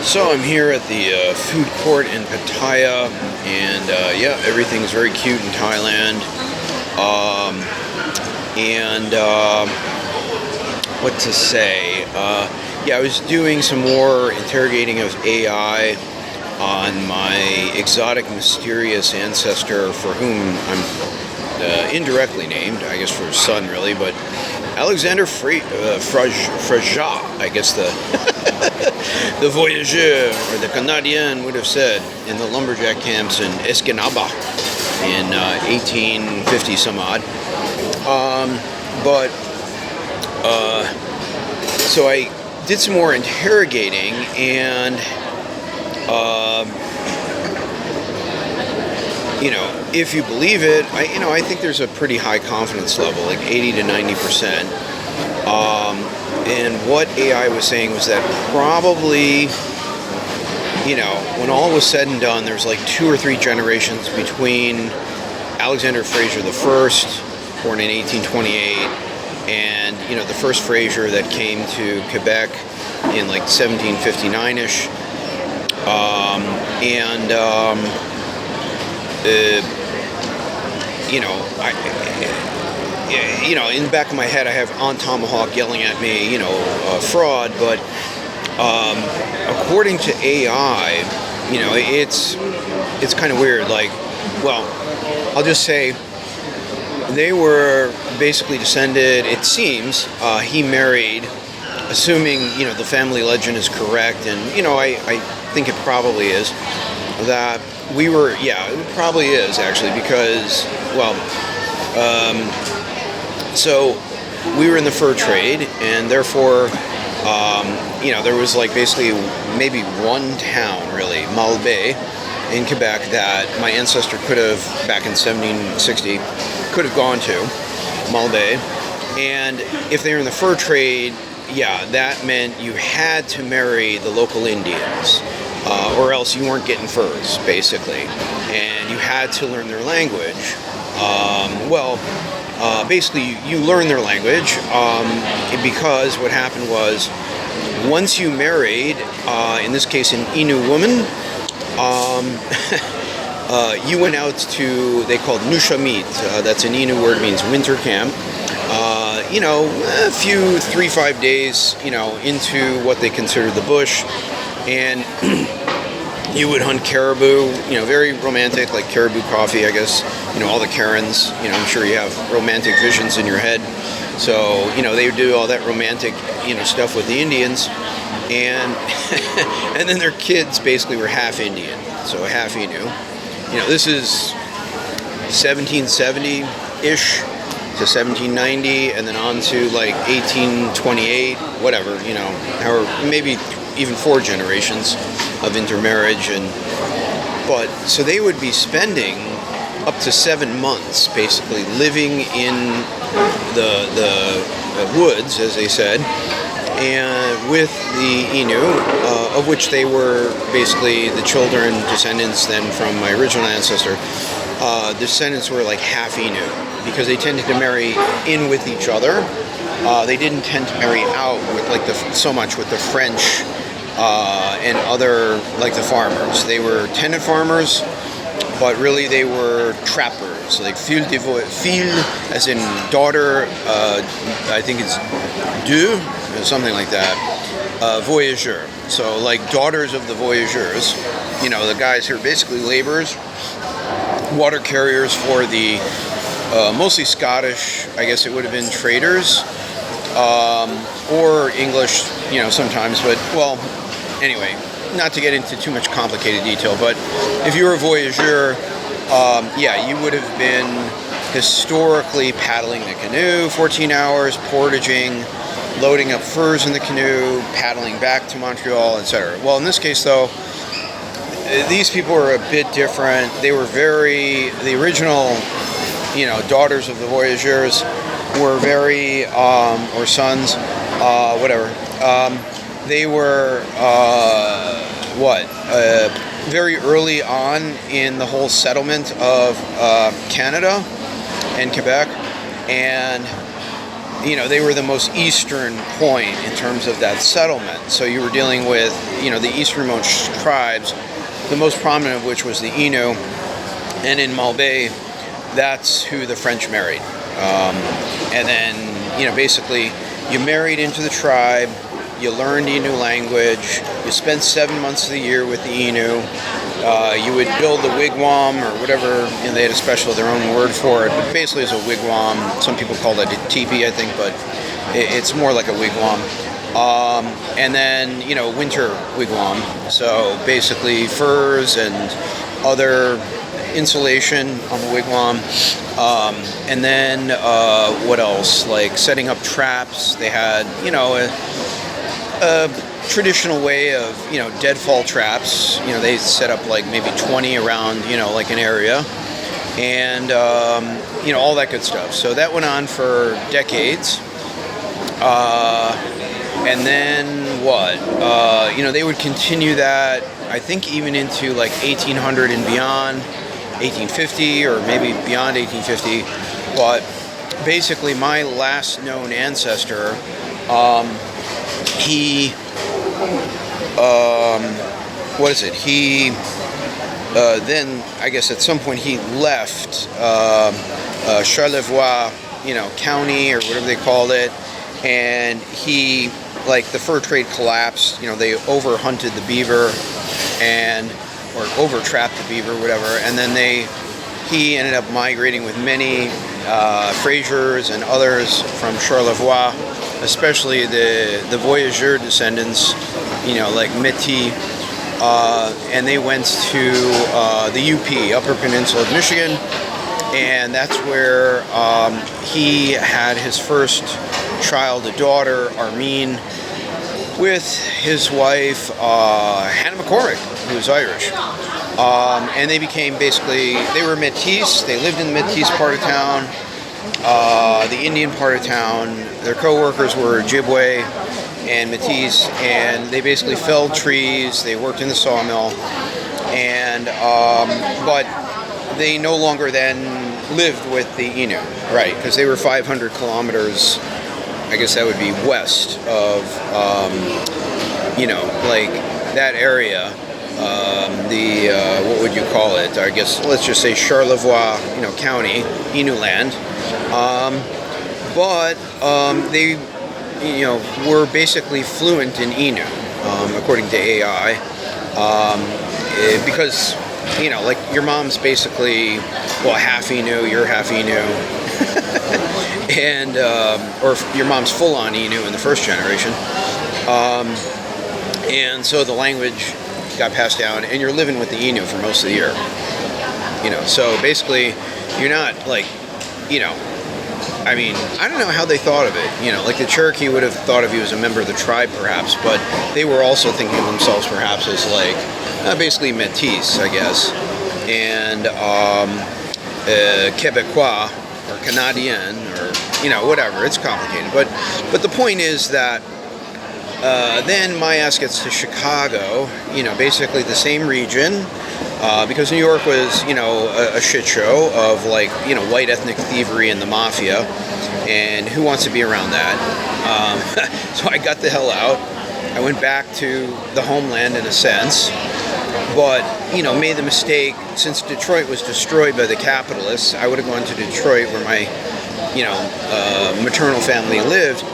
So I'm here at the food court in Pattaya, and yeah, everything's very cute in Thailand. And what to say? Yeah, I was doing some more interrogating of AI on my exotic, mysterious ancestor, for whom I'm indirectly named, I guess for his son, really, but Alexander Frajat, I guess the the voyageur or the Canadien would have said in the lumberjack camps in Escanaba in 1850 some odd. So I did some more interrogating, and if you believe it, I think there's a pretty high confidence level, like 80 to 90%. And what AI was saying was that probably, when all was said and done, there's like 2 or 3 generations between Alexander Fraser the First, born in 1828, and, the first Fraser that came to Quebec in like 1759-ish. In the back of my head, I have Aunt Tomahawk yelling at me, fraud. But according to AI, it's kind of weird. Like, well, I'll just say they were basically descended. It seems he married, assuming the family legend is correct, and I think it probably is. That we were, yeah, it probably is actually, because, well, so we were in the fur trade, and therefore, there was like basically maybe one town, really, Malbaie, in Quebec, that my ancestor could have, back in 1760, could have gone to, Malbaie. And if they were in the fur trade, yeah, that meant you had to marry the local Indians, or else you weren't getting furs, basically. And you had to learn their language. Basically, you learn their language because what happened was, once you married, in this case, an Innu woman, you went out to, they called Nushamit, that's an Innu word, means winter camp. A few 3-5 days, into what they considered the bush, and you would hunt caribou, very romantic, like caribou coffee, I guess, all the Karens, I'm sure you have romantic visions in your head. So, they would do all that romantic, stuff with the Indians, and and then their kids basically were half Indian, so half Innu. This is 1770-ish to 1790, and then on to like 1828, whatever, or maybe even 4 generations of intermarriage. But so they would be spending up to 7 months basically living in the woods, as they said, and with the Innu, of which they were basically the children, descendants then from my original ancestor. Descendants were like half Innu, because they tended to marry in with each other. They didn't tend to marry out with so much with the French and other, like the farmers. They were tenant farmers, but really they were trappers, like fille as in daughter, I think it's deux, or something like that, voyageur. So like daughters of the voyageurs, the guys who are basically laborers, water carriers for the mostly Scottish, I guess it would have been traders, or English, sometimes, but, well, anyway, not to get into too much complicated detail, but if you were a voyageur, yeah, you would have been historically paddling the canoe 14 hours, portaging, loading up furs in the canoe, paddling back to Montreal, etc. Well, in this case, though, these people were a bit different. They were the original, daughters of the voyageurs were very, or sons, whatever. They were, very early on in the whole settlement of Canada and Quebec, and they were the most eastern point in terms of that settlement. So you were dealing with, the easternmost tribes, the most prominent of which was the Innu. And in Malbé, that's who the French married. And then, basically, you married into the tribe, you learned Innu language, you spent 7 months of the year with the Innu. You would build a wigwam or whatever, they had their own word for it, but basically it's a wigwam. Some people call it a teepee, I think, but it's more like a wigwam. And then, winter wigwam. So basically furs and other insulation on the wigwam. And then, what else? Like setting up traps. They had, a traditional way of, deadfall traps. They set up like maybe 20 around, like an area. And, all that good stuff. So that went on for decades. And then what? They would continue that, I think, even into like 1800 and beyond, 1850 or maybe beyond 1850. But basically my last known ancestor, he, then I guess at some point he left Charlevoix, county or whatever they called it, and he, like, the fur trade collapsed. They over-hunted the beaver or over-trapped the beaver, whatever, and then he ended up migrating with many Fraziers and others from Charlevoix, especially the voyageur descendants, like Metis, and they went to the UP, Upper Peninsula of Michigan, and that's where he had his first child, a daughter, Armine, with his wife, Hannah McCormick, who was Irish. And they became they were Metis. They lived in the Metis part of town, the Indian part of town. Their co-workers were Ojibwe and Metis, and they basically felled trees. They worked in the sawmill, and but they no longer then lived with the Innu, right? Because they were 500 kilometers, I guess that would be west of, like that area. What would you call it? I guess let's just say Charlevoix, county, Innu land. But they, were basically fluent in Innu, according to AI, because, like your mom's basically, half Innu, you're half Innu, and or your mom's full on Innu in the first generation, and so the language got passed down, and you're living with the Innu for most of the year. So basically, you're not like, I mean, I don't know how they thought of it. Like the Cherokee would have thought of you as a member of the tribe, perhaps, but they were also thinking of themselves perhaps as like basically Metis, I guess, and Quebecois or Canadien or whatever. It's complicated, but the point is that then my ass gets to Chicago, basically the same region. Because New York was, a shit show of like, white ethnic thievery and the mafia, and who wants to be around that? So I got the hell out. I went back to the homeland in a sense, but, made the mistake, since Detroit was destroyed by the capitalists, I would have gone to Detroit where my, maternal family lived,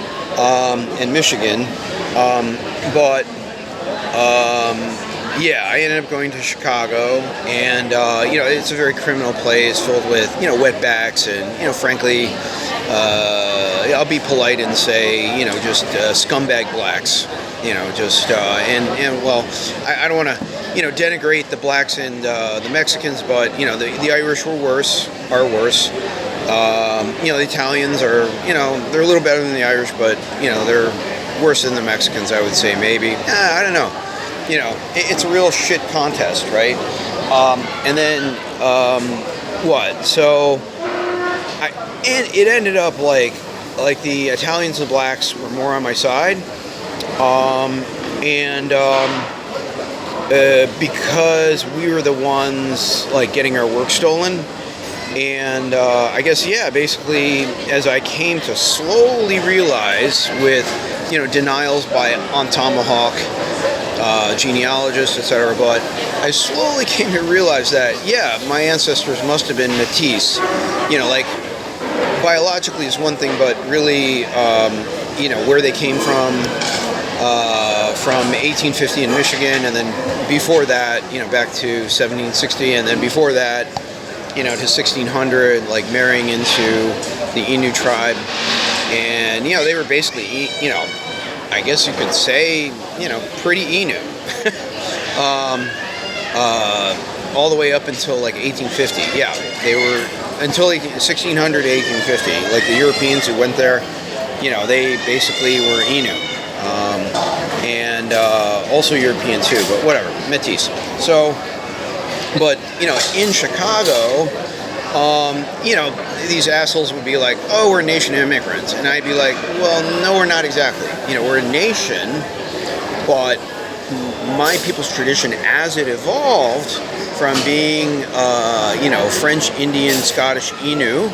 in Michigan, yeah, I ended up going to Chicago, and, it's a very criminal place filled with, wetbacks and, frankly, I'll be polite and say, just scumbag blacks, I don't want to, denigrate the blacks and the Mexicans, but, the Irish are worse. The Italians are, they're a little better than the Irish, but, they're worse than the Mexicans, I would say, maybe. I don't know. It's a real shit contest, right? And then, what? So, it ended up like the Italians and blacks were more on my side, because we were the ones like getting our work stolen, And I guess, yeah, basically, as I came to slowly realize with, denials by on Tomahawk, genealogists, etc., but I slowly came to realize that, yeah, my ancestors must have been Metis. Like, biologically is one thing, but really, where they came from 1850 in Michigan, and then before that, back to 1760, and then before that, to 1600, like marrying into the Innu tribe, and they were basically, I guess you could say, pretty Innu, all the way up until like 1850. Yeah, they were until 1600 to 1850. Like the Europeans who went there, they basically were Innu. And also European too, but whatever, Metis. So, but in Chicago, these assholes would be like, "Oh, we're a nation of immigrants," and I'd be like, "Well, no, we're not exactly. We're a nation, but my people's tradition, as it evolved from being, French, Indian, Scottish, Innu."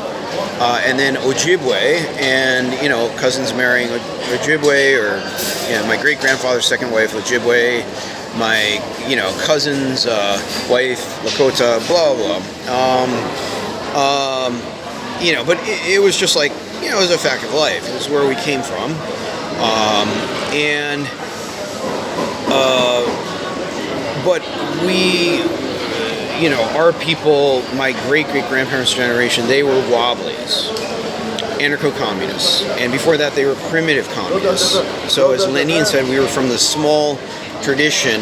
And then Ojibwe, and cousins marrying Ojibwe, or my great grandfather's second wife Ojibwe, my cousin's wife Lakota, blah blah. But it was just like it was a fact of life. It was where we came from, but we. Our people, my great-great-grandparents' generation, they were wobblies, anarcho-communists. And before that, they were primitive communists. So as Lenin said, we were from the small tradition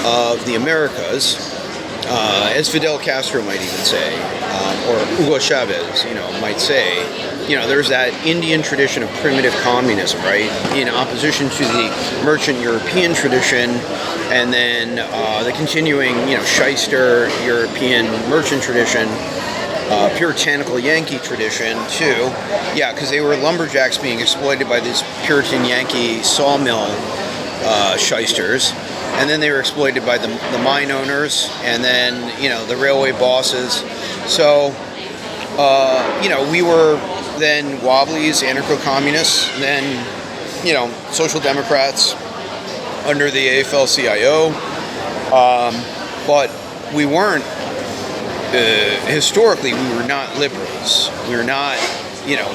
of the Americas, as Fidel Castro might even say, or Hugo Chavez, might say. There's that Indian tradition of primitive communism, right? In opposition to the merchant European tradition, and then the continuing, shyster European merchant tradition, puritanical Yankee tradition too. Yeah, because they were lumberjacks being exploited by these Puritan Yankee sawmill shysters, and then they were exploited by the mine owners, and then the railway bosses. So we were then wobblies, anarcho-communists, then social democrats under the AFL-CIO, but we weren't. Historically, we were not liberals. We were not,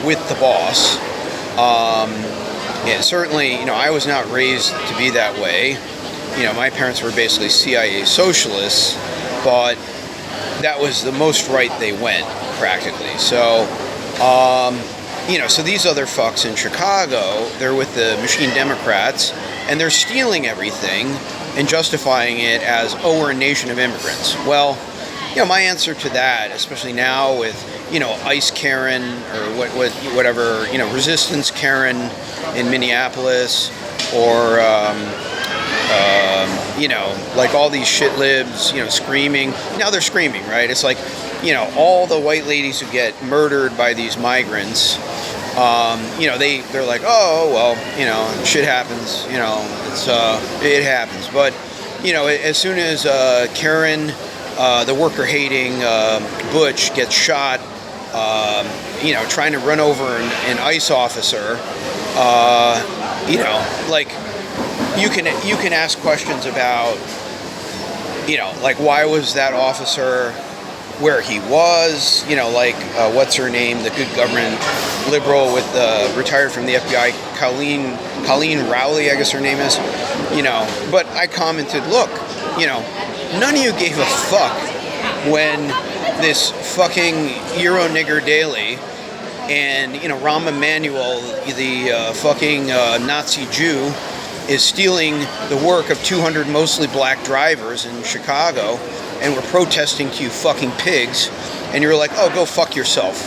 with the boss. And certainly, I was not raised to be that way. My parents were basically CIA socialists, but that was the most right they went, practically. So, so these other fucks in Chicago, they're with the machine Democrats, and they're stealing everything and justifying it as, oh, we're a nation of immigrants. Well, my answer to that, especially now with, ICE Karen, or whatever, resistance Karen in Minneapolis, or, like all these shit libs, screaming. Now they're screaming, right? It's like, all the white ladies who get murdered by these migrants, they're like, oh, well, shit happens, it happens. But, as soon as Karen, the worker-hating Butch, gets shot, trying to run over an ICE officer, you can ask questions about, like, why was that officer where he was, what's her name, the good government liberal with retired from the FBI, Colleen Rowley, I guess her name is, but I commented, look, none of you gave a fuck when this fucking Euro nigger daily and, Rahm Emanuel, the fucking Nazi Jew, is stealing the work of 200 mostly black drivers in Chicago, and we're protesting to you fucking pigs, and you're like, oh, go fuck yourself.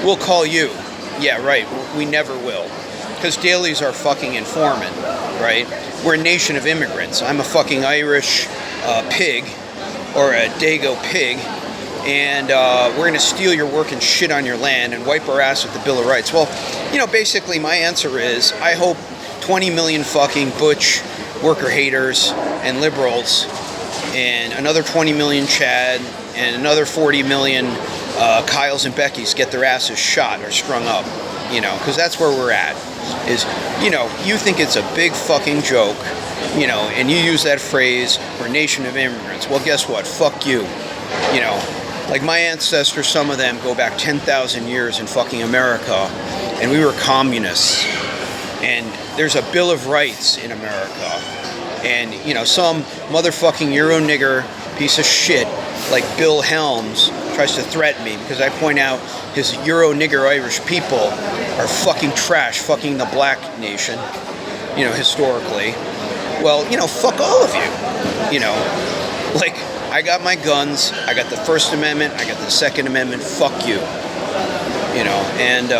We'll call you. Yeah, right. We never will. Because Daley's our fucking informant, right? We're a nation of immigrants. I'm a fucking Irish pig, or a Dago pig, and we're going to steal your work and shit on your land and wipe our ass with the Bill of Rights. Well, basically my answer is, I hope 20 million fucking butch worker haters and liberals, and another 20 million Chad, and another 40 million Kyles and Beckys get their asses shot or strung up, you know, because that's where we're at. Is, you know, you think it's a big fucking joke, you know, and you use that phrase, we're a nation of immigrants. Well, guess what? Fuck you. You know, like my ancestors, some of them go back 10,000 years in fucking America, and we were communists. And there's a Bill of Rights in America. And, you know, some motherfucking Euro nigger piece of shit like Bill Helms tries to threaten me because I point out his Euro nigger Irish people are fucking trash, fucking the black nation, you know, historically. Well, you know, fuck all of you. You know, like, I got my guns, I got the First Amendment, I got the Second Amendment, fuck you. You know, and,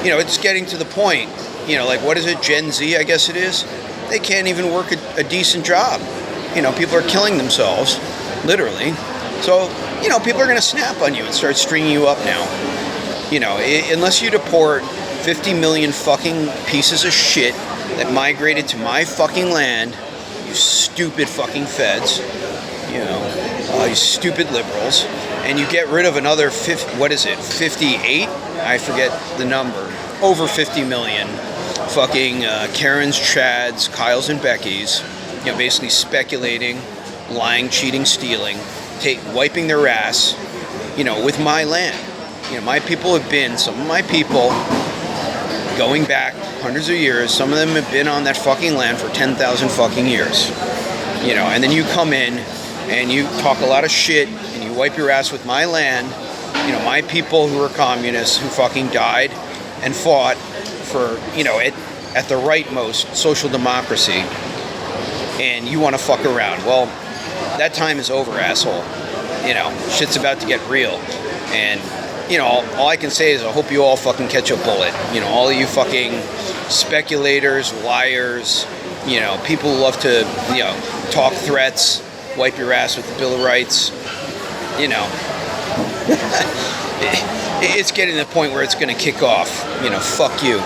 you know, it's getting to the point, you know, like, what is it, Gen Z, I guess it is? They can't even work a decent job. You know, people are killing themselves, literally. So, you know, people are going to snap on you and start stringing you up now. You know, unless you deport 50 million fucking pieces of shit that migrated to my fucking land, you stupid fucking feds, you know, you stupid liberals, and you get rid of another 58? I forget the number. Over 50 million fucking Karens, Chads, Kyles, and Beckys, you know, basically speculating, lying, cheating, stealing, wiping their ass, you know, with my land. You know, my people have been, some of my people, going back hundreds of years, some of them have been on that fucking land for 10,000 fucking years. You know, and then you come in and you talk a lot of shit and you wipe your ass with my land, you know, my people who are communists who fucking died and fought for, you know, at the rightmost social democracy, and you want to fuck around. Well, that time is over, asshole. You know, shit's about to get real. And, you know, all I can say is I hope you all fucking catch a bullet. You know, all of you fucking speculators, liars, you know, people who love to, you know, talk threats, wipe your ass with the Bill of Rights, you know. It's getting to the point where it's going to kick off. You know, fuck you.